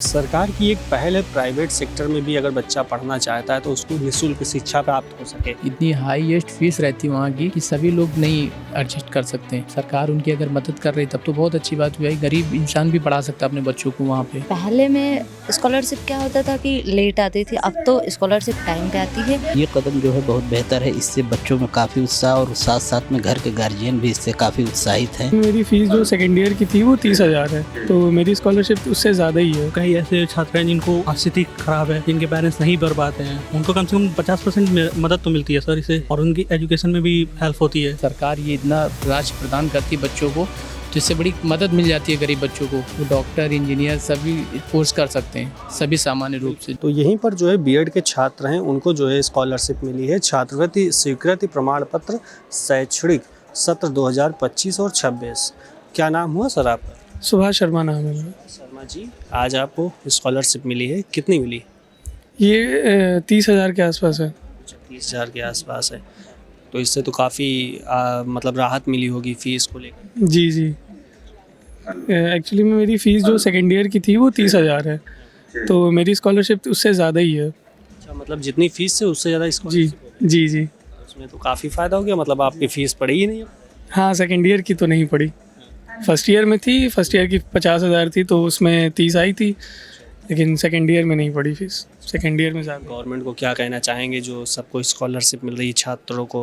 सरकार की एक पहल है प्राइवेट सेक्टर में भी अगर बच्चा पढ़ना चाहता है तो उसको निःशुल्क शिक्षा प्राप्त हो सके। इतनी हाईएस्ट फीस रहती है वहाँ की कि सभी लोग नहीं एडजस्ट कर सकते हैं। सरकार उनकी अगर मदद कर रही तब तो बहुत अच्छी बात हुई है। गरीब इंसान भी पढ़ा सकता है अपने बच्चों को वहाँ पे। पहले में स्कॉलरशिप क्या होता था कि लेट आती थी, अब तो स्कॉलरशिप टाइम पे आती है। ये कदम जो है बहुत बेहतर है। इससे बच्चों में काफ़ी उत्साह और साथ साथ में घर के गार्जियन भी इससे काफ़ी उत्साहित हैं। मेरी फीस जो सेकेंड ईयर की थी वो 30,000 है, तो मेरी स्कॉलरशिप उससे ज़्यादा ही है। कई ऐसे छात्र हैं जिनको स्थिति खराब है, जिनके पेरेंट्स नहीं भर पाते हैं, उनको कम से कम 50% मदद तो मिलती है सर इससे, और उनकी एजुकेशन में भी हेल्प होती है। सरकार ये इतना राशि प्रदान करती है बच्चों को, तो इससे बड़ी मदद मिल जाती है गरीब बच्चों को। वो डॉक्टर, इंजीनियर सभी कोर्स कर सकते हैं, सभी सामान्य रूप से। तो यहीं पर जो है बीएड के छात्र हैं उनको जो है स्कॉलरशिप मिली है। छात्रवृत्ति स्वीकृति प्रमाण पत्र शैक्षणिक सत्र 2025 और 26। क्या नाम हुआ सर आपका? सुभाष शर्मा नाम है मेरा। शर्मा जी, आज आपको स्कॉलरशिप मिली है, कितनी मिली? ये 30,000 के आसपास है। 30,000 के आसपास है, तो इससे तो काफ़ी मतलब राहत मिली होगी फीस को लेकर। जी जी, एक्चुअली में मेरी फ़ीस जो सेकेंड ईयर की थी वो 30,000 है, तो मेरी स्कॉलरशिप उससे ज़्यादा ही है। अच्छा, मतलब जितनी फीस है उससे ज़्यादा जी स्कॉलरशिप जी जी। उसमें तो काफ़ी फ़ायदा हो गया। मतलब आपकी फ़ीस पड़ी ही नहीं। हाँ, सेकेंड ईयर की तो नहीं पड़ी। फर्स्ट ईयर में थी, फर्स्ट ईयर की 50,000 थी तो उसमें 30 आई थी, लेकिन सेकेंड ईयर में नहीं पड़ी फीस। सेकेंड ईयर में ज़्यादा। गवर्नमेंट को क्या कहना चाहेंगे जो सबको स्कॉलरशिप मिल रही है छात्रों को?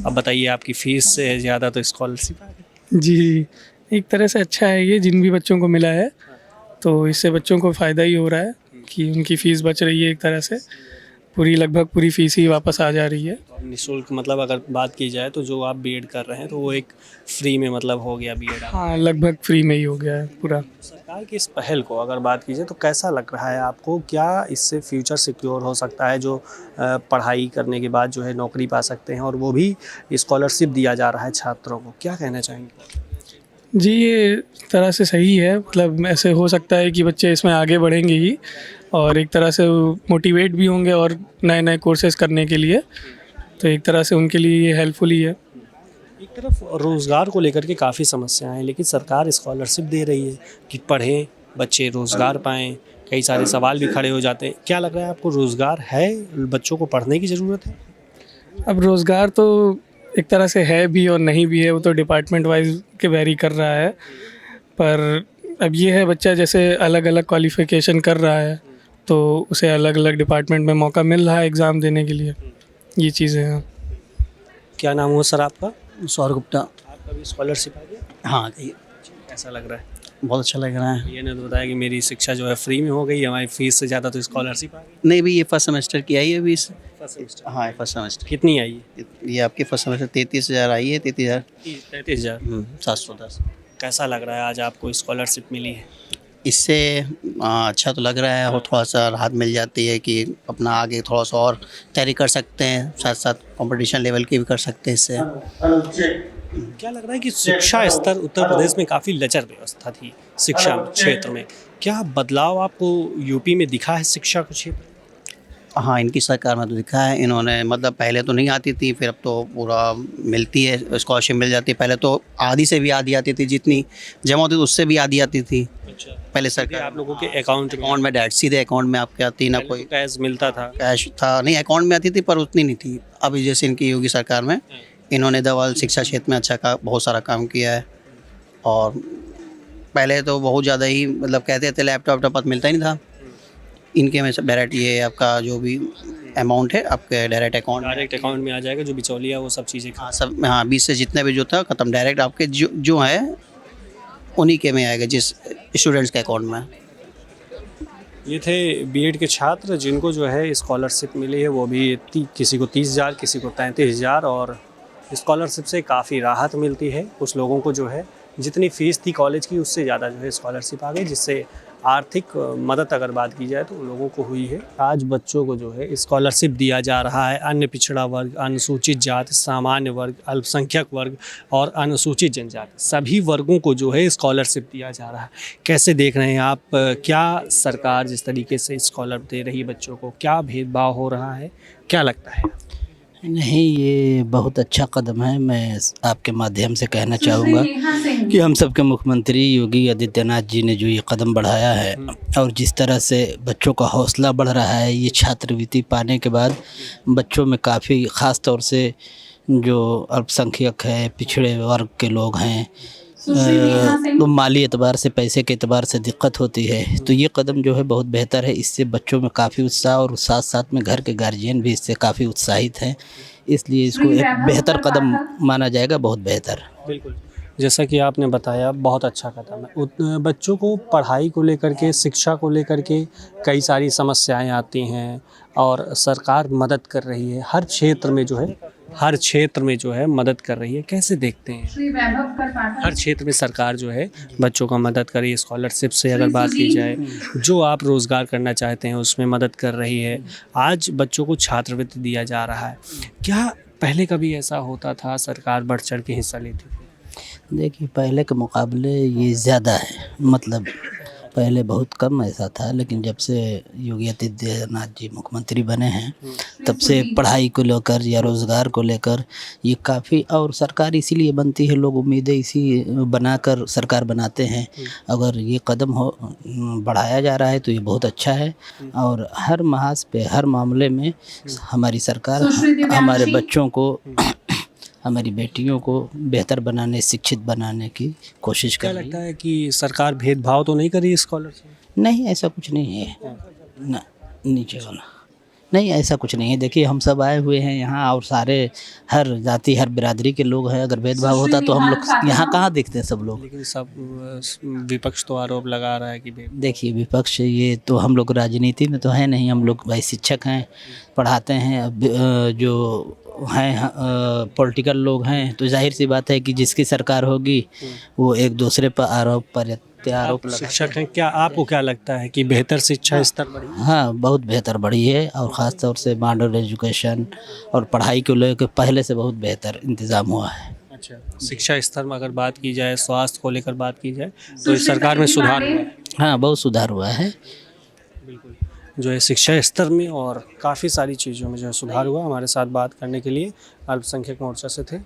अब बताइए, आपकी फ़ीस से ज़्यादा तो स्कॉलरशिप आ गई। जी, एक तरह से अच्छा है ये, जिन भी बच्चों को मिला है तो इससे बच्चों को फ़ायदा ही हो रहा है कि उनकी फ़ीस बच रही है। एक तरह से लगभग पूरी फ़ीस ही वापस आ जा रही है। निःशुल्क मतलब अगर बात की जाए तो जो आप बीएड कर रहे हैं तो वो एक फ्री में मतलब हो गया बीएड। हाँ, लगभग फ्री में ही हो गया है पूरा। सरकार की इस पहल को अगर बात की जाए तो कैसा लग रहा है आपको? क्या इससे फ्यूचर सिक्योर हो सकता है? जो पढ़ाई करने के बाद जो है नौकरी पा सकते हैं और वो भी स्कॉलरशिप दिया जा रहा है छात्रों को, क्या कहना चाहेंगे? जी, ये तरह से सही है। मतलब ऐसे हो सकता है कि बच्चे इसमें आगे बढ़ेंगे ही और एक तरह से मोटिवेट भी होंगे और नए नए कोर्सेज करने के लिए, तो एक तरह से उनके लिए ये हेल्पफुल ही है। एक तरफ रोज़गार को लेकर के काफ़ी समस्याएं हैं, लेकिन सरकार स्कॉलरशिप दे रही है कि पढ़ें बच्चे, रोज़गार पाएँ। कई सारे सवाल भी खड़े हो जाते हैं। क्या लग रहा है आपको, रोज़गार है? बच्चों को पढ़ने की ज़रूरत है? अब रोज़गार तो एक तरह से है भी और नहीं भी है, वो तो डिपार्टमेंट वाइज के वेरी कर रहा है। पर अब ये है, बच्चा जैसे अलग अलग क्वालिफ़िकेशन कर रहा है तो उसे अलग अलग डिपार्टमेंट में मौका मिल रहा है एग्ज़ाम देने के लिए। ये चीज़ें हैं। क्या नाम हुआ सर आपका? सौर गुप्ता। आपका भी स्कॉलरशिप आ गया? हाँ, कैसा लग रहा है? बहुत अच्छा लग रहा है। ये ने तो बताया कि मेरी शिक्षा जो है फ्री में हो गई, हमारी फीस से ज़्यादा तो स्कॉलरशिप आ गई। नहीं भी, ये फर्स्ट सेमेस्टर की आई है अभी इस। फर्स्ट सेमेस्टर हाँ, फर्स्ट सेमेस्टर। कितनी आई है? ये आपकी फर्स्ट सेमेस्टर 33,000 आई है। 33,000। 33,710। कैसा लग रहा है आज आपको स्कॉलरशिप मिली है? इससे अच्छा तो लग रहा है और थोड़ा सा राहत मिल जाती है कि अपना आगे थोड़ा सा और तैयारी कर सकते हैं, साथ साथ कंपटीशन लेवल की भी कर सकते हैं इससे। क्या लग रहा है कि शिक्षा स्तर उत्तर प्रदेश में काफ़ी लचर व्यवस्था थी शिक्षा क्षेत्र में, क्या बदलाव आपको यूपी में दिखा है शिक्षा के क्षेत्र में? हाँ, इनकी सरकार में तो दिखा है इन्होंने। मतलब पहले तो नहीं आती थी, फिर अब तो पूरा मिलती है, स्कॉलरशिप मिल जाती है। पहले तो आधी से भी आधी आती थी, जितनी जमा होती थी उससे भी आधी आती थी। अच्छा, पहले सरकार आप लोगों के अकाउंट में डायरेक्ट सीधे अकाउंट में आपके आती, ना कोई कैश मिलता था? कैश था नहीं, अकाउंट में आती थी पर उतनी नहीं थी। अभी जैसे इनकी योगी सरकार में इन्होंने डबल शिक्षा क्षेत्र में अच्छा का बहुत सारा काम किया है। और पहले तो बहुत ज़्यादा ही मतलब कहते थे लैपटॉप मिलता ही नहीं था। इनके में डायरेक्ट ये आपका जो भी अमाउंट है आपके डायरेक्ट अकाउंट में आ जाएगा, जो बिचौलिया वो सब चीज़ें। हाँ सब, हाँ 20 से जितने भी जो था ख़त्म, डायरेक्ट आपके जो है उन्हीं के में आएगा, जिस स्टूडेंट्स के अकाउंट में। ये थे बीएड के छात्र जिनको जो है स्कॉलरशिप मिली है, वो भी किसी को 30,000, किसी को 33,000, और स्कॉलरशिप से काफ़ी राहत मिलती है। कुछ लोगों को जो है जितनी फ़ीस थी कॉलेज की उससे ज़्यादा जो है स्कॉलरशिप आ गई, जिससे आर्थिक मदद अगर बात की जाए तो उन लोगों को हुई है। आज बच्चों को जो है स्कॉलरशिप दिया जा रहा है। अन्य पिछड़ा वर्ग, अनुसूचित जाति, सामान्य वर्ग, अल्पसंख्यक वर्ग और अनुसूचित जनजाति, सभी वर्गों को जो है स्कॉलरशिप दिया जा रहा है। कैसे देख रहे हैं आप? क्या सरकार जिस तरीके से स्कॉलर दे रही है बच्चों को, क्या भेदभाव हो रहा है, क्या लगता है? नहीं, ये बहुत अच्छा कदम है। मैं आपके माध्यम से कहना चाहूँगा कि हम सबके मुख्यमंत्री योगी आदित्यनाथ जी ने जो ये कदम बढ़ाया है और जिस तरह से बच्चों का हौसला बढ़ रहा है, ये छात्रवृत्ति पाने के बाद बच्चों में काफ़ी ख़ास तौर से जो अल्पसंख्यक है, पिछड़े वर्ग के लोग हैं, तो माली एतबार से, पैसे के एतबार से दिक्कत होती है, तो ये कदम जो है बहुत बेहतर है। इससे बच्चों में काफ़ी उत्साह और साथ साथ में घर के गार्जियन भी इससे काफ़ी उत्साहित हैं, इसलिए इसको एक बेहतर कदम माना जाएगा, बहुत बेहतर। बिल्कुल, जैसा कि आपने बताया बहुत अच्छा कदम है। बच्चों को पढ़ाई को लेकर के, शिक्षा को लेकर के कई सारी समस्याएं आती हैं और सरकार मदद कर रही है हर क्षेत्र में जो है मदद कर रही है। कैसे देखते हैं हर क्षेत्र में सरकार जो है बच्चों का मदद कर रही है? स्कॉलरशिप से अगर बात की जाए, जो आप रोज़गार करना चाहते हैं उसमें मदद कर रही है। आज बच्चों को छात्रवृत्ति दिया जा रहा है। क्या पहले कभी ऐसा होता था, सरकार बढ़ चढ़ के हिस्सा लेती थी? देखिए, पहले के मुकाबले ये ज़्यादा है, मतलब पहले बहुत कम ऐसा था, लेकिन जब से योगी आदित्यनाथ जी मुख्यमंत्री बने हैं तब से पढ़ाई को लेकर या रोज़गार को लेकर ये काफ़ी, और सरकार इसीलिए बनती है, लोग उम्मीदें इसी बनाकर सरकार बनाते हैं। अगर ये कदम बढ़ाया जा रहा है तो ये बहुत अच्छा है और हर महाज पे, हर मामले में हमारी सरकार हमारे बच्चों को, हमारी बेटियों को बेहतर बनाने, शिक्षित बनाने की कोशिश कर रही है। क्या लगता है कि सरकार भेदभाव तो नहीं कर रही स्कॉलरशिप? नहीं, ऐसा कुछ नहीं है ना, नीचे वाला नहीं, ऐसा कुछ नहीं है। देखिए, हम सब आए हुए हैं यहाँ और सारे हर जाति, हर बिरादरी के लोग हैं। अगर भेदभाव होता तो हम लोग यहाँ कहाँ दिखते हैं सब लोग। लेकिन सब विपक्ष तो आरोप लगा रहा है कि देखिए, विपक्ष ये तो, हम लोग राजनीति में तो है नहीं, हम लोग भाई शिक्षक हैं, पढ़ाते हैं। अब जो हैं पॉलिटिकल लोग हैं तो जाहिर सी बात है कि जिसकी सरकार होगी वो एक दूसरे पर आरोप प्रत्यारोप लगा। शिक्षक हैं, क्या आपको क्या लगता है कि बेहतर शिक्षा स्तर बढ़ी? हाँ, बहुत बेहतर बढ़ी है और ख़ास तौर से मॉडर्न एजुकेशन और पढ़ाई को लेकर पहले से बहुत बेहतर इंतज़ाम हुआ है। अच्छा, शिक्षा स्तर में अगर बात की जाए, स्वास्थ्य को लेकर बात की जाए तो इस सरकार में सुधार हुआ है? हाँ, बहुत सुधार हुआ है। बिल्कुल, जो है शिक्षा स्तर में और काफ़ी सारी चीज़ों में जो है सुधार हुआ। हमारे साथ बात करने के लिए अल्पसंख्यक मोर्चा से थे।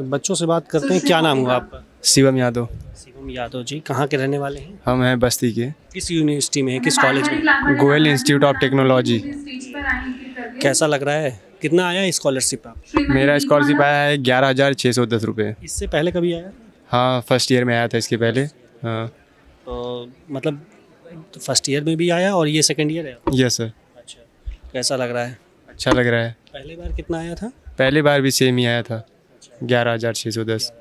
बच्चों से बात करते हैं। क्या नाम हुआ आपका? शिवम यादव। शिवम यादव जी, कहाँ के रहने वाले हैं? हम हैं बस्ती के। किस यूनिवर्सिटी में है, किस कॉलेज में? Goyal institute of technology. कैसा लग रहा है? कितना आया स्कॉलरशिप आप? मेरा स्कॉलरशिप आया है 11,610 रुपये। इससे पहले कभी आया? हाँ, फर्स्ट ईयर में आया था इसके पहले। हाँ, तो मतलब फर्स्ट ईयर में भी आया और ये सेकंड ईयर है? Yes sir. अच्छा, कैसा लग रहा है? अच्छा लग रहा है। पहली बार कितना आया था? पहली बार भी सेम ही आया था, 11,610।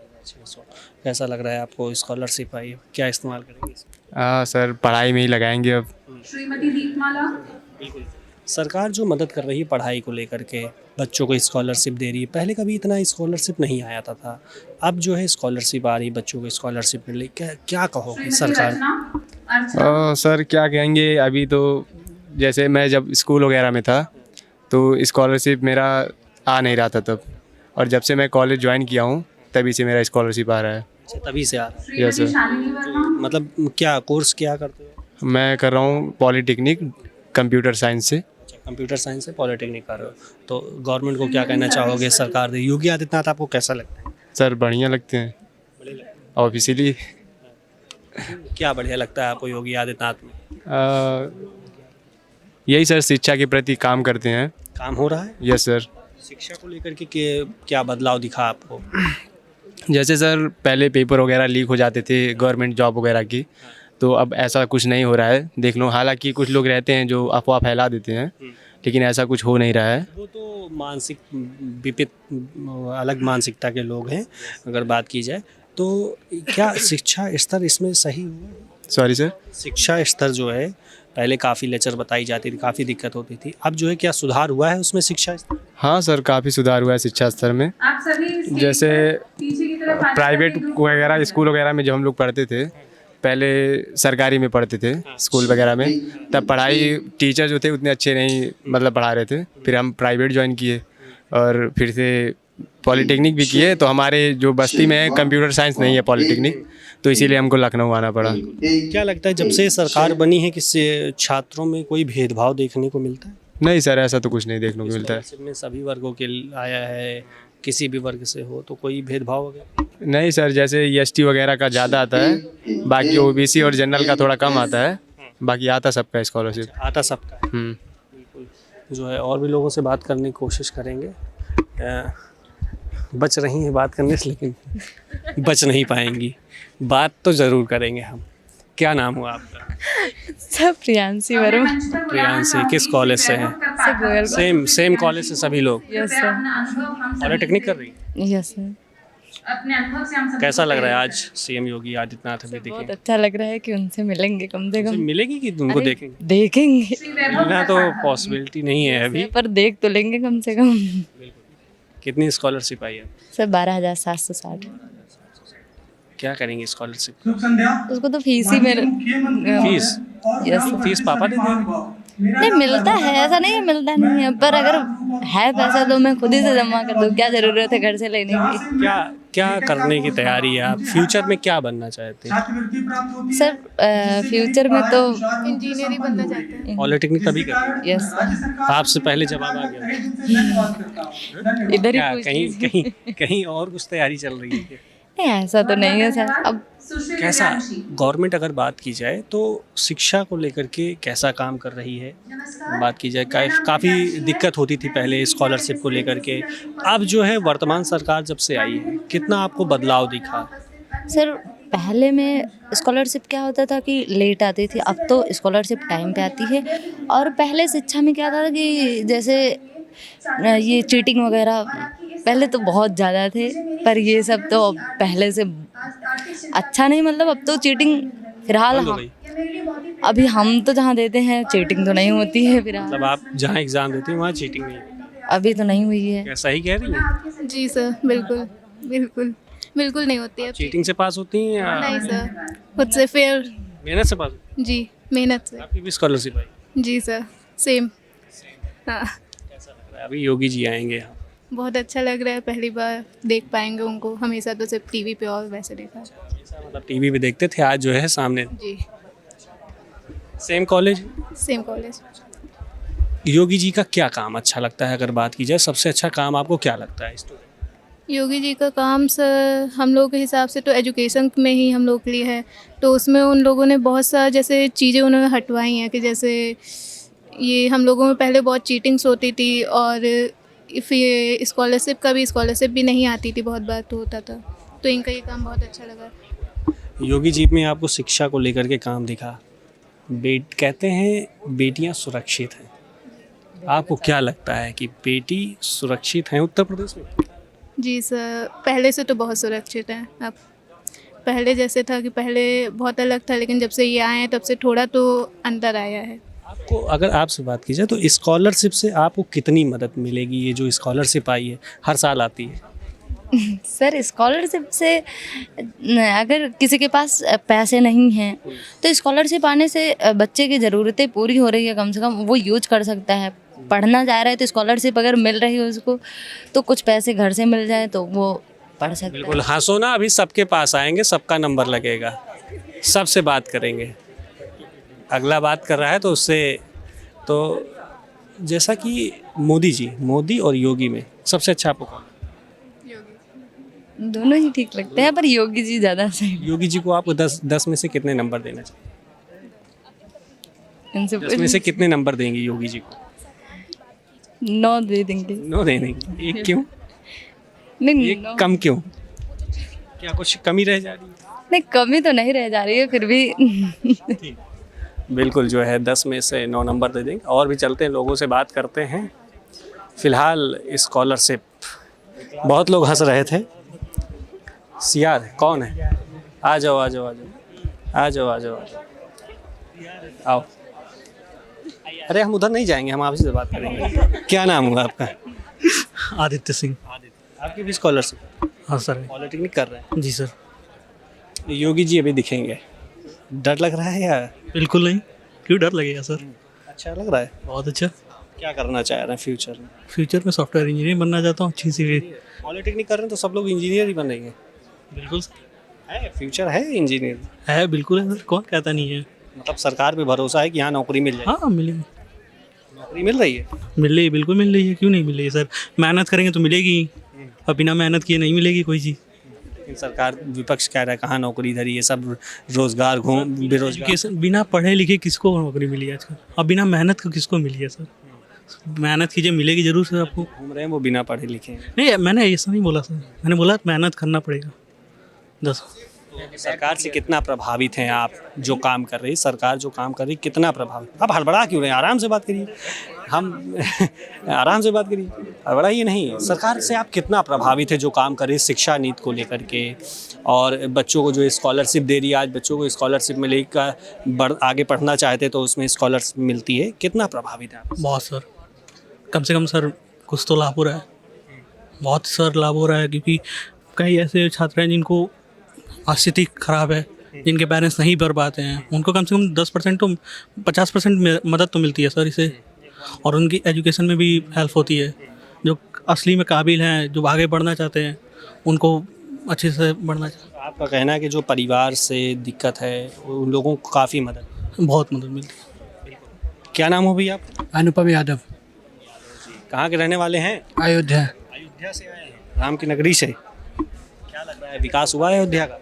कैसा लग रहा है आपको? स्कॉलरशिप आई, क्या इस्तेमाल करेंगे इसमें? हाँ सर, पढ़ाई में ही लगाएंगे अब। बिल्कुल, सरकार जो मदद कर रही है पढ़ाई को लेकर के, बच्चों को स्कॉलरशिप दे रही है। पहले कभी इतना स्कॉलरशिप नहीं आया था। अब जो है स्कॉलरशिप आ रही है, बच्चों को स्कॉलरशिप मिल रही, क्या कहोगे सरकार? सर क्या कहेंगे, अभी तो जैसे मैं जब स्कूल वगैरह में था तो स्कॉलरशिप मेरा आ नहीं रहा था तब, और जब से मैं कॉलेज ज्वाइन किया हूँ तभी से मेरा स्कॉलरशिप आ रहा है। अच्छा, तभी से आ रहा है? Yes sir. मतलब क्या कोर्स क्या करते हो? मैं कर रहा हूँ पॉलीटेक्निक कंप्यूटर साइंस से। अच्छा, कंप्यूटर साइंस से पॉलीटेक्निक कर रहे हो, तो गवर्नमेंट को क्या कहना चाहोगे? सरकार दे, योगी आदित्यनाथ आपको कैसा लगता है? सर बढ़िया लगते हैं ऑफिशियली। क्या बढ़िया लगता है आपको योगी आदित्यनाथ में? यही सर, शिक्षा के प्रति काम करते हैं। काम हो रहा है? Yes sir. शिक्षा को लेकर के क्या बदलाव दिखा आपको? जैसे सर पहले पेपर वगैरह लीक हो जाते थे गवर्नमेंट जॉब वगैरह की, तो अब ऐसा कुछ नहीं हो रहा है, देख लो। हालांकि कुछ लोग रहते हैं जो अफवाह फैला देते हैं, लेकिन ऐसा कुछ हो नहीं रहा है। वो तो मानसिक विपित, अलग मानसिकता के लोग हैं। अगर बात की जाए तो क्या शिक्षा स्तर इसमें सही हुआ? Sorry sir. शिक्षा स्तर जो है, पहले काफ़ी लेक्चर बताई जाती थी, काफ़ी दिक्कत होती थी, अब जो है क्या सुधार हुआ है उसमें शिक्षा स्तर? हाँ सर, काफ़ी सुधार हुआ है शिक्षा स्तर में। जैसे प्राइवेट वगैरह स्कूल वगैरह में जब हम लोग पढ़ते थे, पहले सरकारी में पढ़ते थे स्कूल वगैरह में, तब पढ़ाई टीचर जो थे उतने अच्छे नहीं मतलब पढ़ा रहे थे। फिर हम प्राइवेट ज्वाइन किए और फिर से पॉलीटेक्निक भी किए, तो हमारे जो बस्ती में है कंप्यूटर साइंस नहीं है पॉलीटेक्निक, तो इसीलिए हमको लखनऊ आना पड़ा। क्या लगता है जब से सरकार बनी है कि छात्रों में कोई भेदभाव देखने को मिलता है? नहीं सर, ऐसा तो कुछ नहीं देखने को मिलता है। स्कॉलरशिप में सभी वर्गों के लिए आया है, किसी भी वर्ग से हो तो कोई भेदभाव वगैरह? नहीं सर, जैसे एसटी वगैरह का ज़्यादा आता है, बाकी ओबीसी और जनरल का थोड़ा कम आता है, बाकी आता सबका स्कॉलरशिप। आता सबका है। बिल्कुल जो है, और भी लोगों से बात करने की कोशिश करेंगे। बच रही हैं बात करने से, लेकिन बच नहीं पाएंगी। बात तो ज़रूर करेंगे हम। क्या नाम हुआ आपका? सर प्रियांशी वर्मा। प्रियांशी, किस कॉलेज से हैं? सर गोयल। सेम कॉलेज से सभी लोग? Yes sir. पॉलिटेक्निक कर रही हैं? Yes sir. कैसा लग रहा है आज सीएम योगी आदित्यनाथ अभी बहुत दिखे? अच्छा लग रहा है कि उनसे मिलेंगे कम से उनसे कम। मिलेगी कि उनको अरे, देखेंगे? देखेंगे मिलना तो पॉसिबिलिटी नहीं है अभी। पर देख तो लेंगे कम से कम। कितनी स्कॉलरशिप आई है? सर 12,760। क्या करेंगे स्कॉलरशिप? उसको तो फीस ही मेरे फीस? यस फीस पापा देते हैं? नहीं मिलता है, ऐसा नहीं है मिलता नहीं है, पर अगर है पैसा तो मैं खुद ही से जमा कर दूँ। क्या ज़रूरत है घर से लेने की? क्या क्या करने की तैयारी है आप? फ्यूचर में क्या बनना चाहते हैं? सर फ्यूचर में तो इंजीनियर ही बनना चाहते हैं। पॉलिटेक्निक तभी कर? यस आपसे पहले जवाब आ गया। इधर ही क्या पूछ कहीं लीजिए। कहीं और कुछ तैयारी चल रही है क्या? नहीं ऐसा तो नहीं है सर। अब कैसा गवर्नमेंट अगर बात की जाए तो शिक्षा को लेकर के कैसा काम कर रही है? बात की जाए काफ़ी दिक्कत होती थी पहले स्कॉलरशिप को लेकर के, अब जो है वर्तमान सरकार जब से आई है कितना आपको बदलाव दिखा? सर पहले में स्कॉलरशिप क्या होता था कि लेट आती थी, अब तो स्कॉलरशिप टाइम पे आती है। और पहले शिक्षा में क्या था कि जैसे ये चीटिंग वगैरह पहले तो बहुत ज़्यादा थे, पर ये सब तो अब पहले से अच्छा नहीं, मतलब अब तो चीटिंग फिलहाल बंद हो हम गई। अभी हम तो जहाँ देते हैं चीटिंग तो नहीं होती है फिलहाल। मतलब आप जहाँ एग्ज़ाम देते हैं वहाँ चीटिंग नहीं होती? अभी तो नहीं हुई है। क्या सही कह रही हैं? जी सर, बिल्कुल बिल्कुल बिल्कुल नहीं होती है। चीटिंग से पास होती हैं या नहीं सर, खुद से फेयर। मेहनत से पास होती जी मेहनत से। हैं? आपकी भी स्कॉलरशिप आई? जी सर सेम। हाँ कैसा लग रहा है? अभी योगी जी आएंगे यहाँ, बहुत अच्छा लग रहा है, पहली बार देख पाएंगे उनको। हमेशा तो सिर्फ टीवी पे और वैसे देखा है। मतलब टीवी पे देखते थे, आज जो है सामने। जी same college, same college. Yogi ji का क्या काम अच्छा लगता है? अगर बात की जाए सबसे अच्छा काम आपको क्या लगता है? योगी जी का काम सर हम लोग के हिसाब से तो एजुकेशन में ही हम लोग के लिए है। तो उसमें उन लोगों ने बहुत सा जैसे चीज़ें उन्होंने हटवाई हैं कि जैसे ये हम लोगों में पहले बहुत चीटिंग्स होती थी, और फिर स्कॉलरशिप भी नहीं आती थी, बहुत बार तो होता था। तो इनका ये काम बहुत अच्छा लगा। योगी जी में आपको शिक्षा को लेकर के काम दिखा। कहते हैं बेटियां सुरक्षित हैं, आपको क्या लगता है कि बेटी सुरक्षित हैं उत्तर प्रदेश में? जी सर, पहले से तो बहुत सुरक्षित हैं। अब पहले जैसे था कि पहले बहुत अलग था, लेकिन जब से ये आए हैं तब से थोड़ा तो अंतर आया है। आपको अगर आपसे बात की जाए तो स्कॉलरशिप से आपको कितनी मदद मिलेगी? ये जो स्कॉलरशिप आई है, हर साल आती है। सर स्कॉलरशिप से अगर किसी के पास पैसे नहीं हैं तो स्कॉलरशिप आने से बच्चे की ज़रूरतें पूरी हो रही है, कम से कम वो यूज कर सकता है। पढ़ना चाह रहा है तो स्कॉलरशिप अगर मिल रही है उसको, तो कुछ पैसे घर से मिल जाए तो वो पढ़ सकता है। बिल्कुल, हंसो ना, अभी सबके पास आएंगे, सबका नंबर लगेगा, सबसे बात करेंगे। अगला बात कर रहा है तो उससे, तो जैसा कि मोदी और योगी में सबसे अच्छा आपको कौन? दोनों ही ठीक लगते हैं, पर योगी जी ज़्यादा सही। योगी जी को आपको 10 में से कितने नंबर देना चाहिए? इनसे 10 में से कितने नंबर देंगे योगी जी को? 9 दे देंगे। 9 दे देंगे। एक क्यों? नहीं एक 9 कम क्यों? क्या कुछ कमी रह जा रही है? नहीं, कमी तो नहीं रह जा रही है, फिर भी बिल्कुल जो है 10 में से 9 नंबर दे देंगे। और भी चलते हैं, लोगों से बात करते हैं। फ़िलहाल स्कॉलरशिप, बहुत लोग हंस रहे थे। सियार कौन है? आ जाओ आ जाओ आ जाओ आ जाओ आ जाओ आ जाओ, आओ। अरे हम उधर नहीं जाएंगे, हम आपसे से बात करेंगे। क्या नाम हुआ आपका? आदित्य सिंह। आपकी भी स्कॉलरशिप? हाँ सर। पॉलिटेक्निक कर रहे हैं? जी सर। योगी जी अभी दिखेंगे, डर लग रहा है या? बिल्कुल नहीं, क्यों डर लगेगा सर। अच्छा लग रहा है? बहुत अच्छा। क्या करना चाह रहे हैं फ्यूचर में? फ्यूचर में सॉफ्टवेयर इंजीनियर बनना चाहता हूँ, अच्छी सी। पॉलिटेक्निक कर रहे हैं तो सब लोग इंजीनियर ही बनेंगे। बिल्कुल है, फ्यूचर है इंजीनियर। है, बिल्कुल है सर, कौन कहता नहीं है। मतलब सरकार पे भरोसा है कि यहाँ नौकरी मिल जाएगी? हाँ मिलेगी। नौकरी मिल रही है? मिल रही है, बिल्कुल मिल रही है, क्यों नहीं मिल रही है सर। मेहनत करेंगे तो मिलेगी ही, और बिना मेहनत किए नहीं मिलेगी कोई चीज़। लेकिन सरकार विपक्ष कह रहा है कहाँ नौकरी धरी है, सब रोजगार घूम बेरोजगार। एजुकेशन बिना पढ़े लिखे किसको नौकरी मिली है आजकल, अब बिना मेहनत को किसको मिली है सर। मेहनत कीजिए, मिलेगी जरूर सर आपको। घूम रहे हैं वो बिना पढ़े लिखे हैं। नहीं, मैंने ऐसा नहीं बोला सर, मैंने बोला मेहनत करना पड़ेगा। बस सरकार से कितना प्रभावित हैं आप? जो काम कर रही सरकार, जो काम कर रही, कितना प्रभावित? आप हड़बड़ा क्यों रहे हैं? आराम से बात करिए, हम आराम से बात करिए, हड़बड़ाइए नहीं। सरकार से आप कितना प्रभावित है जो काम कर रही है शिक्षा नीति को लेकर के, और बच्चों को जो स्कॉलरशिप दे रही है, आज बच्चों को स्कॉलरशिप में लेकर आगे पढ़ना चाहते तो उसमें स्कॉलरशिप मिलती है, कितना प्रभावित है आप? बहुत सर, कम से कम सर कुछ तो लाभ हो रहा है, बहुत सर लाभ हो रहा है, क्योंकि कई ऐसे छात्र हैं जिनको स्थिति खराब है, जिनके पेरेंट्स नहीं पढ़ पाते हैं, उनको कम से कम 10% तो 50% मदद तो मिलती है सर इससे, और उनकी एजुकेशन में भी हेल्प होती है। जो असली में काबिल हैं, जो आगे बढ़ना चाहते हैं, उनको अच्छे से बढ़ना चाहिए। आपका कहना है कि जो परिवार से दिक्कत है उन लोगों को काफ़ी मदद, बहुत मदद मिलती है। क्या नाम हो भैया आप? अनुपम यादव, कहाँ के रहने वाले हैं? अयोध्या। अयोध्या से आए हैं, राम की नगरी से। क्या लग रहा है, विकास हुआ है अयोध्या का?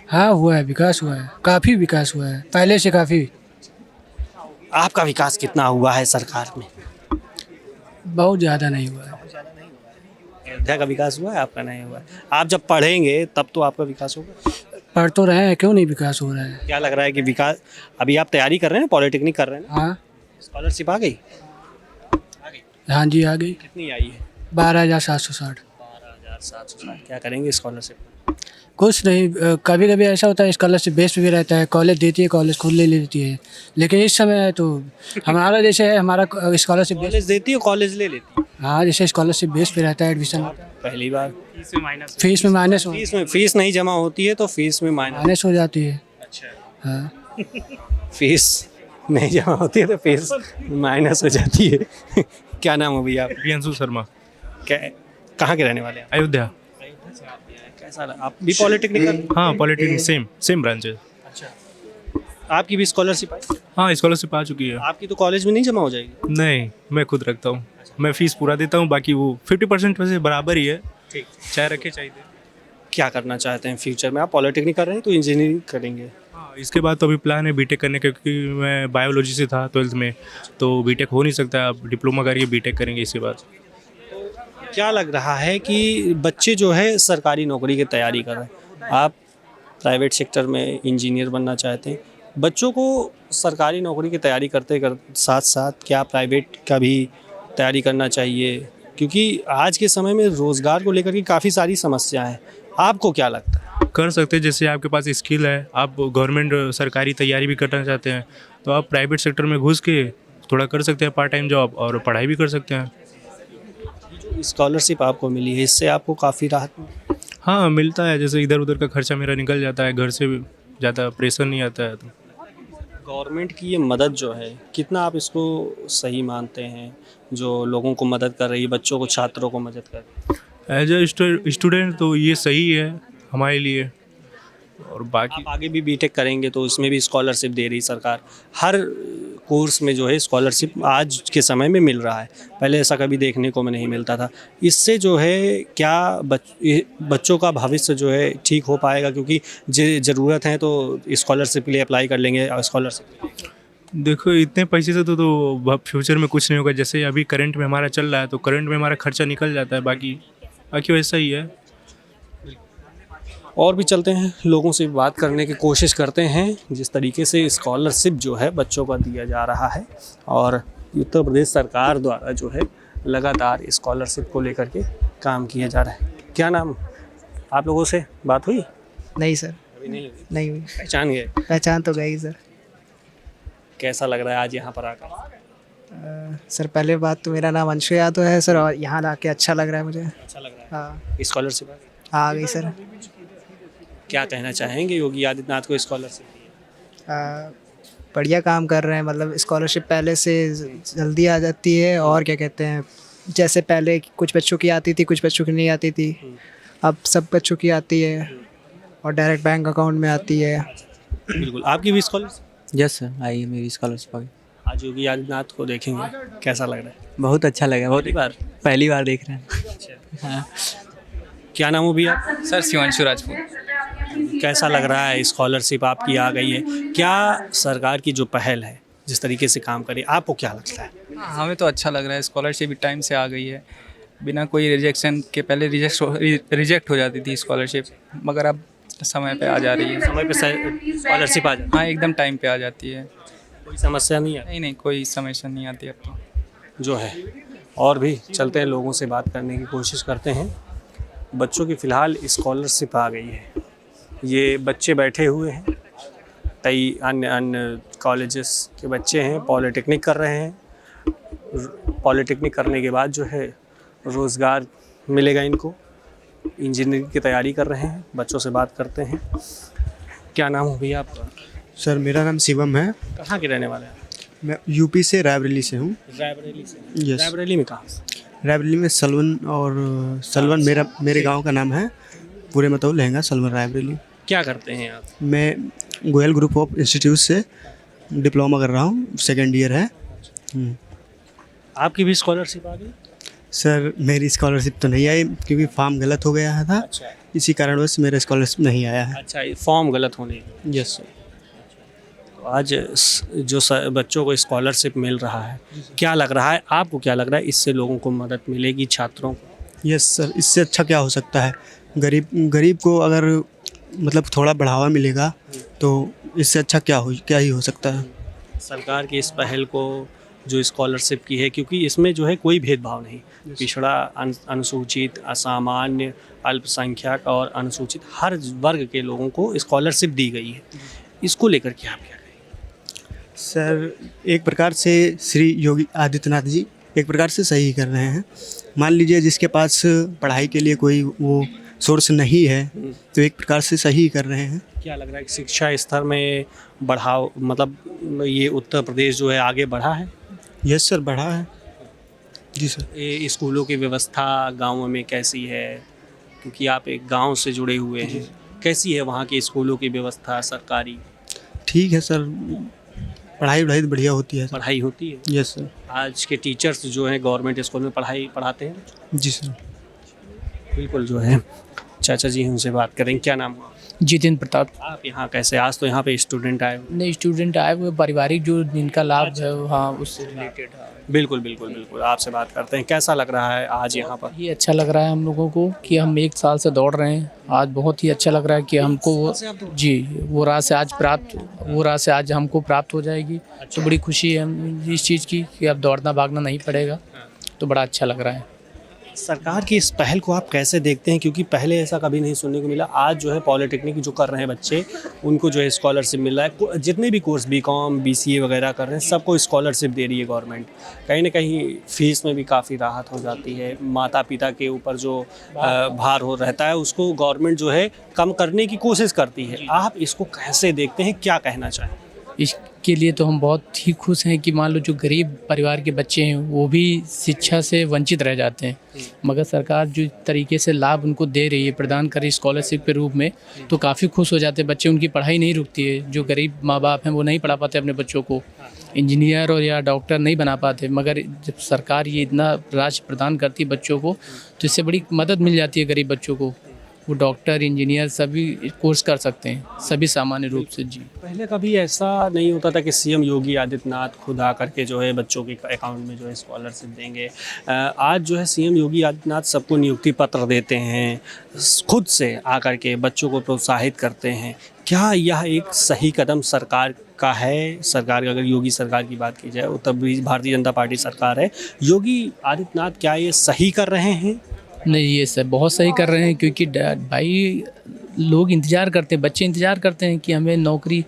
हाँ हुआ है, विकास हुआ है, काफ़ी विकास हुआ है, पहले से काफ़ी। आपका विकास कितना हुआ है सरकार में? बहुत ज़्यादा नहीं हुआ है। अयोध्या का विकास हुआ है, आपका नहीं हुआ है। आप जब पढ़ेंगे तब तो आपका विकास होगा। पढ़ तो रहे हैं, क्यों नहीं विकास हो रहा है? क्या लग रहा है कि विकास, अभी आप तैयारी कर रहे हैं, पॉलिटेक्निक कर रहे हैं, हाँ स्कॉलरशिप आ गई? हाँ जी, आ गई। कितनी आई है? 12,760। 12,760। क्या करेंगे स्कॉलरशिप? कुछ नहीं, कभी कभी ऐसा होता है स्कॉलरशिप बेस पे भी रहता है, कॉलेज देती है, कॉलेज खुद ले लेती है, लेकिन इस समय तो हमारा जैसे है, हमारा स्कॉलरशिप बेस, कॉलेज देती है, कॉलेज ले लेती है। हाँ जैसे स्कॉलरशिप बेस पे रहता है एडमिशन, पहली बार फीस में माइनस फीस नहीं जमा होती है तो फीस में माइनस हो जाती है। अच्छा, हाँ फीस नहीं जमा होती है तो फीस माइनस हो जाती है। क्या नाम हो भैया? प्रियंशु शर्मा, क्या, कहाँ के रहने वाले हैं? अयोध्या। कैसा लगा? आप भी पॉलिटेक्निक कर? हाँ, पॉलिटेक्निक सेम ब्रांच है। अच्छा, आपकी भी स्कॉलरशिप आई? हाँ, स्कॉलरशिप आ चुकी है। आपकी तो कॉलेज में नहीं जमा हो जाएगी? नहीं, मैं खुद रखता हूँ, मैं फीस पूरा देता हूँ, बाकी वो 50% वैसे बराबर ही है, ठीक। चाहे रखे चाहिए। क्या करना चाहते हैं फ्यूचर में? आप पॉलिटेक्निक कर रहे हैं तो इंजीनियरिंग करेंगे? हाँ, इसके बाद तो अभी प्लान है बीटेक करने का, क्योंकि मैं बायोलॉजी से था 12th में, तो बीटेक हो नहीं सकता, अब डिप्लोमा करके बीटेक करेंगे इसके बाद। क्या लग रहा है कि बच्चे जो है सरकारी नौकरी की तैयारी कर रहे हैं, आप प्राइवेट सेक्टर में इंजीनियर बनना चाहते हैं, बच्चों को सरकारी नौकरी की तैयारी करते साथ साथ क्या प्राइवेट का भी तैयारी करना चाहिए? क्योंकि आज के समय में रोज़गार को लेकर के काफ़ी सारी समस्याएं हैं, आपको क्या लगता है? कर सकते हैं, जैसे आपके पास स्किल है, आप गवर्नमेंट सरकारी तैयारी भी करना चाहते हैं, तो आप प्राइवेट सेक्टर में घुस के थोड़ा कर सकते हैं पार्ट टाइम जॉब, और पढ़ाई भी कर सकते हैं। स्कॉलरशिप आपको मिली है, इससे आपको काफ़ी राहत मिली? हाँ, मिलता है, जैसे इधर उधर का खर्चा मेरा निकल जाता है, घर से ज़्यादा प्रेशर नहीं आता है। तो गवर्नमेंट की ये मदद जो है, कितना आप इसको सही मानते हैं, जो लोगों को मदद कर रही है, बच्चों को, छात्रों को मदद कर रही है? एज ए स्टूडेंट तो ये सही है हमारे लिए, और बाकी आप आगे भी बीटेक करेंगे तो उसमें भी स्कॉलरशिप दे रही सरकार, हर कोर्स में जो है स्कॉलरशिप आज के समय में मिल रहा है, पहले ऐसा कभी देखने को नहीं मिलता था। इससे जो है क्या बच्चों का भविष्य जो है ठीक हो पाएगा? क्योंकि ज़रूरत है तो स्कॉलरशिप के लिए अप्लाई कर लेंगे, स्कॉलरशिप देखो इतने पैसे से तो फ्यूचर में कुछ नहीं होगा, जैसे अभी करंट में हमारा चल रहा है, तो करंट में हमारा खर्चा निकल जाता है, बाकी वैसा ही है। और भी चलते हैं, लोगों से बात करने की कोशिश करते हैं, जिस तरीके से स्कॉलरशिप जो है बच्चों का दिया जा रहा है, और उत्तर प्रदेश सरकार द्वारा जो है लगातार स्कॉलरशिप को लेकर के काम किया जा रहा है। क्या नाम, आप लोगों से बात हुई? नहीं सर, अभी नहीं हुई। नहीं हुई। पहचान गए? पहचान तो गई सर। कैसा लग रहा है आज यहाँ पर आकर? सर पहले बात तो मेरा नाम अंशु यादव है सर, और यहाँ आके अच्छा लग रहा है मुझे। अच्छा लग रहा है? हाँ, स्कॉलरशिप आ गई सर। क्या कहना चाहेंगे योगी आदित्यनाथ को स्कॉलरशिप? बढ़िया काम कर रहे हैं, मतलब स्कॉलरशिप पहले से जल्दी आ जाती है, और क्या कहते हैं, जैसे पहले कुछ बच्चों की आती थी, कुछ बच्चों की नहीं आती थी, अब सब बच्चों की आती है और डायरेक्ट बैंक अकाउंट में आती है। बिल्कुल। आपकी भी स्कॉलरशिप? यस सर, आई है, मेरी स्कॉलरशिप आ गई। आज योगी आदित्यनाथ को देखेंगे, कैसा लग रहा है? बहुत अच्छा लगा, बहुत बार पहली बार देख रहे हैं। हाँ क्या नाम हो भैया? सर, शिवांशु राजपूत। कैसा लग रहा है स्कॉलरशिप आपकी आ गई है? क्या सरकार की जो पहल है जिस तरीके से काम करे, आपको क्या लगता है? हमें तो अच्छा लग रहा है, स्कॉलरशिप भी टाइम से आ गई है, बिना कोई रिजेक्शन के। पहले रिजेक्ट हो जाती थी स्कॉलरशिप, मगर अब समय पे आ जा रही है। समय पे स्कॉलरशिप आ जाती हाँ, एकदम टाइम पे आ जाती है, कोई समस्या नहीं है? नहीं, कोई समस्या नहीं आती अब तो जो है। और भी चलते हैं, लोगों से बात करने की कोशिश करते हैं। बच्चों की फ़िलहाल स्कॉलरशिप आ गई है, ये बच्चे बैठे हुए हैं, कई अन्य कॉलेजेस के बच्चे हैं, पॉलिटेक्निक कर रहे हैं। पॉलिटेक्निक करने के बाद जो है रोज़गार मिलेगा इनको, इंजीनियरिंग की तैयारी कर रहे हैं। बच्चों से बात करते हैं। क्या नाम हो भैया आपका? सर, मेरा नाम शिवम है। कहाँ के रहने वाले हैं? मैं यूपी से रायबरेली से हूँ। रायबरेली से? यस। रायबरेली में कहाँ से? रायबरेली में सलवन, और सलवन मेरे गांव का नाम है। पूरे मतलब लहंगा सलवन रायबरेली। क्या करते हैं आप? मैं गोयल ग्रुप ऑफ इंस्टीट्यूट से डिप्लोमा कर रहा हूँ, सेकेंड ईयर है। आपकी भी स्कॉलरशिप आ गई? सर, मेरी स्कॉलरशिप तो नहीं आई क्योंकि फॉर्म गलत हो गया था। अच्छा। इसी कारणवश मेरा स्कॉलरशिप नहीं आया है। अच्छा, फॉर्म गलत होने। Yes sir. आज जो बच्चों को स्कॉलरशिप मिल रहा है, क्या लग रहा है आपको? क्या लग रहा है इससे लोगों को मदद मिलेगी, छात्रों को? यस सर, इससे अच्छा क्या हो सकता है? गरीब को अगर मतलब थोड़ा बढ़ावा मिलेगा तो इससे अच्छा क्या ही हो सकता है। सरकार की इस पहल को जो स्कॉलरशिप की है, क्योंकि इसमें जो है कोई भेदभाव नहीं, पिछड़ा, अनुसूचित, असामान्य, अल्पसंख्यक और अनुसूचित हर वर्ग के लोगों को स्कॉलरशिप दी गई है। इसको लेकर के आप क्या कहेंगे? सर, एक प्रकार से श्री योगी आदित्यनाथ जी एक प्रकार से सही कर रहे हैं। मान लीजिए जिसके पास पढ़ाई के लिए कोई वो सोर्स नहीं है तो एक प्रकार से सही कर रहे हैं। क्या लग रहा है कि शिक्षा स्तर में बढ़ाव, मतलब ये उत्तर प्रदेश जो है आगे बढ़ा है? यस सर, बढ़ा है जी सर। ये स्कूलों की व्यवस्था गाँवों में कैसी है? क्योंकि आप एक गाँव से जुड़े हुए हैं, कैसी है वहाँ की स्कूलों की व्यवस्था सरकारी? ठीक है सर, पढ़ाई बढ़िया होती है। पढ़ाई होती है? Yes sir. आज के टीचर्स जो हैं गवर्नमेंट स्कूल में पढ़ाते हैं? जी सर। बिल्कुल जो है। चाचा जी उनसे बात करेंगे। क्या नाम हुआ? जितेंद्र प्रताप। आप यहाँ कैसे? आज तो यहाँ पे स्टूडेंट आए हुए? नहीं, स्टूडेंट आए हुए पारिवारिक जो जिनका लाभ है, हाँ, उससे रिलेटेड। बिल्कुल आपसे बात करते हैं। कैसा लग रहा है आज यहाँ पर? ये अच्छा लग रहा है हम लोगों को कि हम 1 साल से दौड़ रहे हैं। आज बहुत ही अच्छा लग रहा है कि हमको वो राह से आज हमको प्राप्त हो जाएगी। तो बड़ी खुशी है इस चीज़ की कि अब दौड़ना भागना नहीं पड़ेगा, तो बड़ा अच्छा लग रहा है। सरकार की इस पहल को आप कैसे देखते हैं? क्योंकि पहले ऐसा कभी नहीं सुनने को मिला। आज जो है पॉलिटेक्निक जो कर रहे हैं बच्चे, उनको जो है स्कॉलरशिप मिल रहा है। जितने भी कोर्स बीकॉम, बीसीए वगैरह कर रहे हैं, सबको स्कॉलरशिप दे रही है गवर्नमेंट। कहीं ना कहीं फीस में भी काफ़ी राहत हो जाती है। माता पिता के ऊपर जो भार हो रहता है उसको गवर्नमेंट जो है कम करने की कोशिश करती है। आप इसको कैसे देखते हैं, क्या कहना चाहें? इसके लिए तो हम बहुत ही खुश हैं कि मान लो जो गरीब परिवार के बच्चे हैं वो भी शिक्षा से वंचित रह जाते हैं, मगर सरकार जो तरीके से लाभ उनको दे रही है, प्रदान कर रही है स्कॉलरशिप के रूप में, तो काफ़ी खुश हो जाते हैं बच्चे। उनकी पढ़ाई नहीं रुकती है। जो गरीब माँ बाप हैं वो नहीं पढ़ा पाते अपने बच्चों को, इंजीनियर और या डॉक्टर नहीं बना पाते, मगर जब सरकार ये इतना राशि प्रदान करती है बच्चों को तो इससे बड़ी मदद मिल जाती है गरीब बच्चों को। वो डॉक्टर, इंजीनियर सभी कोर्स कर सकते हैं, सभी सामान्य रूप से। जी, पहले कभी ऐसा नहीं होता था कि सीएम योगी आदित्यनाथ खुद आकर के जो है बच्चों के अकाउंट में जो है स्कॉलरशिप देंगे। आज जो है सीएम योगी आदित्यनाथ सबको नियुक्ति पत्र देते हैं, खुद से आकर के बच्चों को प्रोत्साहित करते हैं। क्या यह एक सही कदम सरकार का है? सरकार, अगर योगी सरकार की बात की जाए, उत्तर भारतीय जनता पार्टी सरकार है, योगी आदित्यनाथ क्या ये सही कर रहे हैं? नहीं, ये सब बहुत सही कर रहे हैं, क्योंकि भाई लोग इंतज़ार करते हैं, बच्चे इंतज़ार करते हैं कि हमें नौकरी,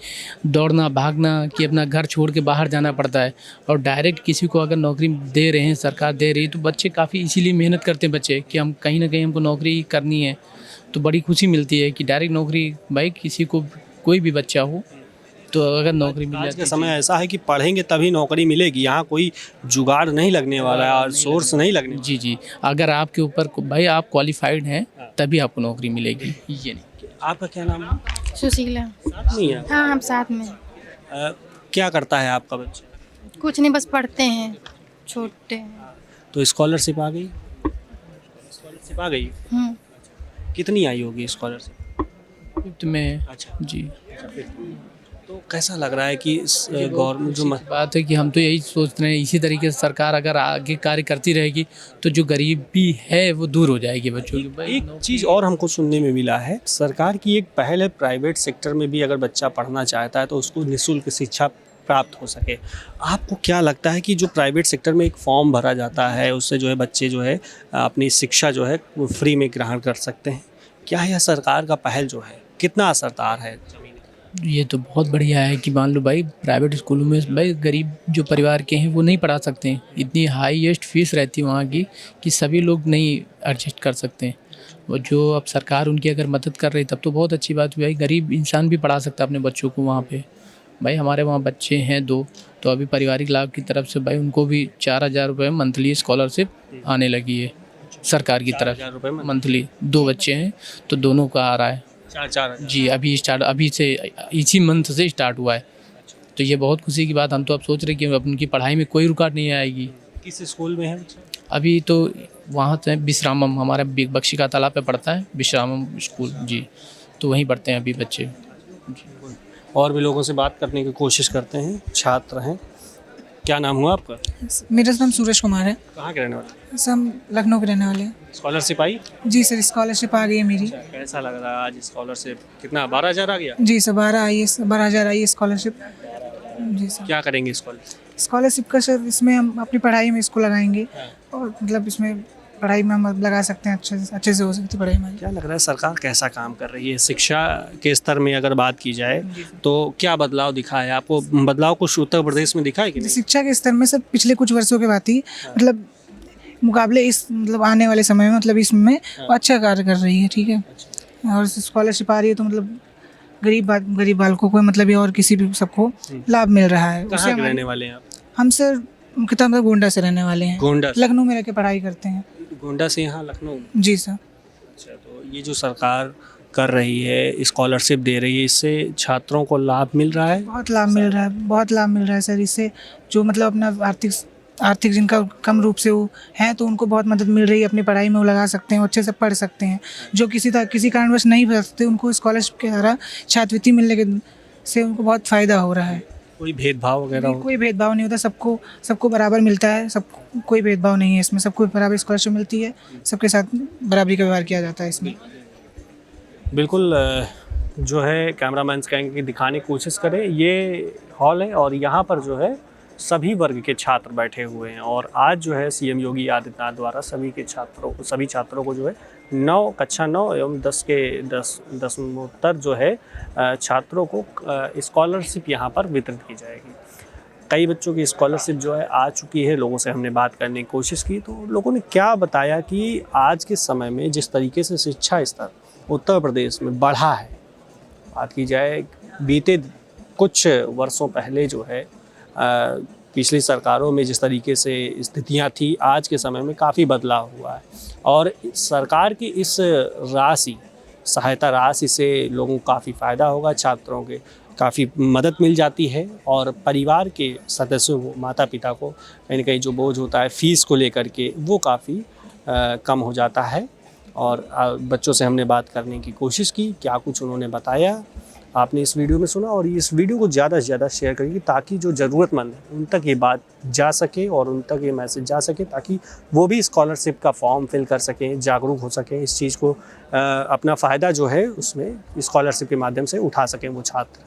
दौड़ना भागना, कि अपना घर छोड़ के बाहर जाना पड़ता है, और डायरेक्ट किसी को अगर नौकरी दे रहे हैं, सरकार दे रही है, तो बच्चे काफ़ी इसीलिए मेहनत करते हैं बच्चे कि हम कहीं ना कहीं हमको नौकरी करनी है। तो बड़ी खुशी मिलती है कि डायरेक्ट नौकरी, भाई किसी को कोई भी बच्चा हो तो अगर नौकरी मिल जाती है। आज के समय ऐसा है कि पढ़ेंगे तभी नौकरी मिलेगी, यहाँ कोई जुगाड़ नहीं लगने वाला है और सोर्स नहीं लगने। जी, अगर आपके ऊपर भाई आप क्वालिफाइड हैं तभी आपको नौकरी मिलेगी, ये नहीं। आपका क्या नाम है? सुशीला। साथ में ही है? हाँ, हम साथ में। क्या करता है आपका बच्चा? कुछ नहीं, बस पढ़ते हैं, छोटे हैं। तो स्कॉलरशिप आ गई? स्कॉलरशिप आ गई? कितनी आई होगी स्कॉलरशिप? फिफ्थ में। अच्छा जी। तो कैसा लग रहा है कि गवर्नमेंट जो बात है कि हम तो यही सोच रहे हैं, इसी तरीके से सरकार अगर आगे कार्य करती रहेगी तो जो गरीबी है वो दूर हो जाएगी बच्चों की। एक चीज़ और हमको सुनने में मिला है, सरकार की एक पहल है प्राइवेट सेक्टर में भी अगर बच्चा पढ़ना चाहता है तो उसको निःशुल्क शिक्षा प्राप्त हो सके। आपको क्या लगता है कि जो प्राइवेट सेक्टर में एक फॉर्म भरा जाता है उससे जो है बच्चे जो है अपनी शिक्षा जो है वो फ्री में ग्रहण कर सकते हैं? क्या यह सरकार का पहल जो है कितना असरदार है? ये तो बहुत बढ़िया है कि मान लो भाई प्राइवेट स्कूलों में भाई गरीब जो परिवार के हैं वो नहीं पढ़ा सकते हैं, इतनी हाईएस्ट फीस रहती है वहाँ की कि सभी लोग नहीं एडजस्ट कर सकते हैं। वो जो अब सरकार उनकी अगर मदद कर रही तब तो बहुत अच्छी बात हुई। भाई गरीब इंसान भी पढ़ा सकता है अपने बच्चों को वहाँ पे। भाई हमारे वहाँ बच्चे हैं 2, तो अभी पारिवारिक लाभ की तरफ से भाई उनको भी 4,000 रुपये मंथली स्कॉलरशिप आने लगी है सरकार की तरफ। मंथली 2 बच्चे हैं तो दोनों का आ रहा है 4 जी। अभी से इसी मंथ से स्टार्ट हुआ है, तो ये बहुत खुशी की बात। हम तो अब सोच रहे कि उनकी पढ़ाई में कोई रुकावट नहीं आएगी। किस स्कूल में है बच्चा? अभी तो वहाँ से विश्रामम, हमारा बख्शी का तालाब पे पढ़ता है विश्रामम स्कूल जी, तो वहीं पढ़ते हैं अभी बच्चे। और भी लोगों से बात करने की कोशिश करते हैं, छात्र हैं। क्या नाम हुआ आपका? मेरा नाम सूरज कुमार है। कहाँ के रहने वाले? सर हम लखनऊ के रहने वाले हैं। स्कॉलरशिप आई? जी सर, स्कॉलरशिप आ गई है मेरी। कैसा लग रहा है आज स्कॉलरशिप? कितना 12,000 आ गया? जी सर 12,000 आई है स्कॉलरशिप। जी सर। क्या करेंगे स्कॉलरशिप? स्कॉलरशिप का सर इसमें हम अपनी पढ़ाई में इसको लगाएंगे और मतलब इसमें पढ़ाई में हम लगा सकते हैं, अच्छे से हो सकती है पढ़ाई में। क्या लग रहा है सरकार कैसा काम कर रही है शिक्षा के स्तर में? अगर बात की जाए तो क्या बदलाव दिखा है आपको? बदलाव कुछ उत्तर प्रदेश में दिखा है कि नहीं? शिक्षा के स्तर में सर पिछले कुछ वर्षों के बाद ही मतलब मुकाबले इस मतलब आने वाले समय में मतलब इसमें अच्छा कार्य कर रही है। ठीक है, और स्कॉलरशिप आ रही है तो मतलब गरीब बालकों को मतलब ये और किसी भी सबको लाभ मिल रहा है। कहाँ के रहने वाले हैं आप? हम सर मुख्यतः मतलब गोंडा से रहने वाले हैं। गोंडा? लखनऊ में रह के पढ़ाई करते हैं। गोंडा से यहाँ लखनऊ? जी सर। अच्छा, तो ये जो सरकार कर रही है, स्कॉलरशिप दे रही है, इससे छात्रों को लाभ मिल रहा है? बहुत लाभ मिल रहा है, बहुत लाभ मिल रहा है सर। इससे जो मतलब अपना आर्थिक जिनका कम रूप से वो है तो उनको बहुत मदद मिल रही है, अपनी पढ़ाई में वो लगा सकते हैं, अच्छे से पढ़ सकते हैं। जो किसी कारणवश नहीं पढ़ सकते उनको स्कॉलरशिप के द्वारा छात्रवृत्ति मिलने के से उनको बहुत फ़ायदा हो रहा है। कोई भेदभाव वगैरह? कोई भेदभाव नहीं होता, सबको बराबर मिलता है, सबको कोई भेदभाव नहीं है इसमें, सबको बराबर स्कॉलरशिप मिलती है, सबके साथ बराबरी का व्यवहार किया जाता है इसमें। बिल्कुल जो है कैमरामैन कहेंगे कि दिखाने की कोशिश करें। ये हॉल है और यहाँ पर जो है सभी वर्ग के छात्र बैठे हुए हैं और आज जो है सीएम योगी आदित्यनाथ द्वारा सभी छात्रों को जो है कक्षा 9 एवं 10वीं जो है छात्रों को स्कॉलरशिप यहाँ पर वितरित की जाएगी। कई बच्चों की स्कॉलरशिप जो है आ चुकी है। लोगों से हमने बात करने की कोशिश की तो लोगों ने क्या बताया कि आज के समय में जिस तरीके से शिक्षा स्तर उत्तर प्रदेश में बढ़ा है, बात की जाए बीते कुछ वर्षों पहले जो है पिछली सरकारों में जिस तरीके से स्थितियां थी, आज के समय में काफ़ी बदलाव हुआ है और सरकार की इस सहायता राशि से लोगों को काफ़ी फ़ायदा होगा, छात्रों के काफ़ी मदद मिल जाती है और परिवार के सदस्यों को, माता पिता को कहीं न कहीं जो बोझ होता है फ़ीस को लेकर के वो काफ़ी कम हो जाता है। और बच्चों से हमने बात करने की कोशिश की, क्या कुछ उन्होंने बताया आपने इस वीडियो में सुना। और इस वीडियो को ज़्यादा से ज़्यादा शेयर करिए ताकि जो ज़रूरतमंद है उन तक ये बात जा सके और उन तक ये मैसेज जा सके ताकि वो भी स्कॉलरशिप का फॉर्म फिल कर सकें, जागरूक हो सकें, इस चीज़ को अपना फ़ायदा जो है उसमें स्कॉलरशिप के माध्यम से उठा सकें वो छात्र।